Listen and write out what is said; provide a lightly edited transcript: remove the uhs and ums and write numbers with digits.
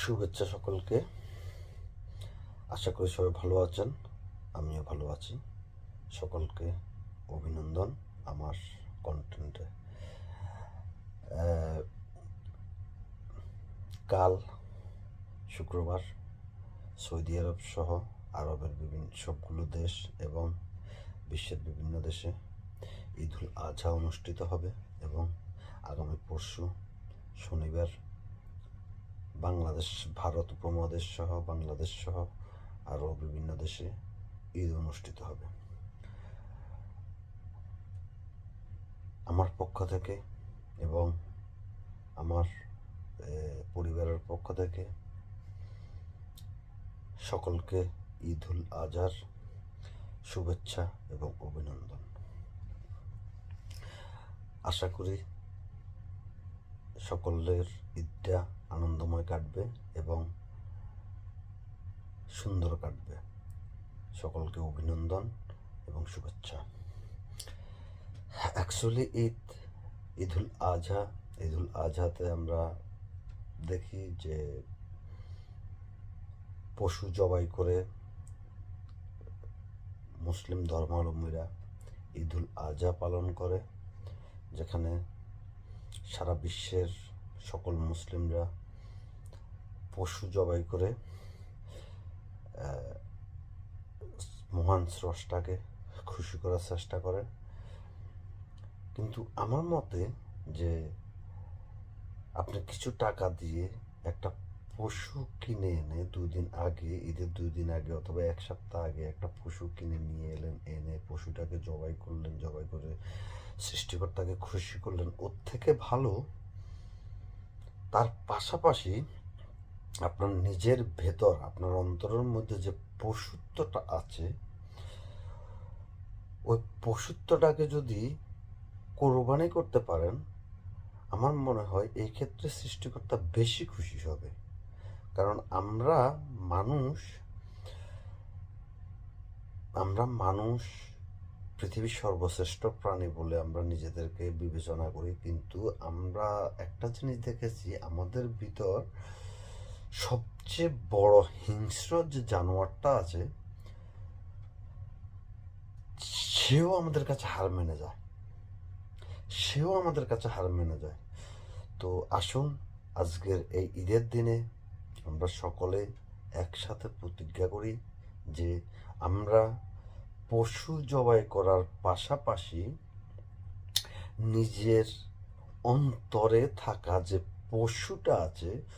শুভেচ্ছা সকলকে। আশা করি সবাই ভালো আছেন। আমিও ভালো আছি। সকলকে অভিনন্দন আমার কন্টেন্টে। কাল শুক্রবার সৌদি আরব সহ আরবের বিভিন্ন সবগুলো দেশ এবং বিশ্বের বিভিন্ন দেশে ঈদুল আজহা অনুষ্ঠিত হবে এবং আগামী পরশু শনিবার বাংলাদেশ, ভারত উপমহাদেশ সহ বাংলাদেশ সহ আরও বিভিন্ন দেশে ঈদ অনুষ্ঠিত হবে। আমার পক্ষ থেকে এবং আমার পরিবারের পক্ষ থেকে সকলকে ঈদুল আজহার শুভেচ্ছা এবং অভিনন্দন। আশা করি সকলের ঈদটা আনন্দময় কাটবে এবং সুন্দর কাটবে। সকলকে অভিনন্দন এবং শুভেচ্ছা। অ্যাকচুয়ালি ঈদুল আজহাতে আমরা দেখি যে পশু জবাই করে মুসলিম ধর্মাবলম্বীরা ঈদুল আজহা পালন করে, যেখানে সারা বিশ্বের সকল মুসলিমরা পশু জবাই করে মহান স্রষ্টাকে খুশি করার চেষ্টা করে। কিন্তু আমার মতে যে আপনি কিছু টাকা দিয়ে একটা পশু কিনে এনে ঈদের 2 দিন আগে অথবা 1 সপ্তাহ আগে একটা পশু কিনে নিয়ে এলেন, এনে পশুটাকে জবাই করলেন, জবাই করে সৃষ্টিকর্তাকে খুশি করলেন, ওর থেকে ভালো তার পাশাপাশি আপনার নিজের ভেতর, আপনার অন্তরের মধ্যে যে পশুত্বটা আছে, ওই পশুত্বটাকে যদি কোরবানি করতে পারেন, আমার মনে হয় এই ক্ষেত্রে সৃষ্টিকর্তা বেশি খুশি হবে। কারণ আমরা মানুষ পৃথিবীর সর্বশ্রেষ্ঠ প্রাণী বলে আমরা নিজেদেরকে বিবেচনা করি, কিন্তু আমরা একটা জিনিস দেখেছি, আমাদের ভিতর সবচেয়ে বড় হিংস্র যে জানোয়ারটা আছে সেও আমাদের কাছে হার মেনে যায়। তো আসুন আজকের এই ঈদের দিনে আমরা সকলে একসাথে প্রতিজ্ঞা করি যে আমরা পশু জবাই করার পাশাপাশি নিজের অন্তরে থাকা যে পশুটা আছে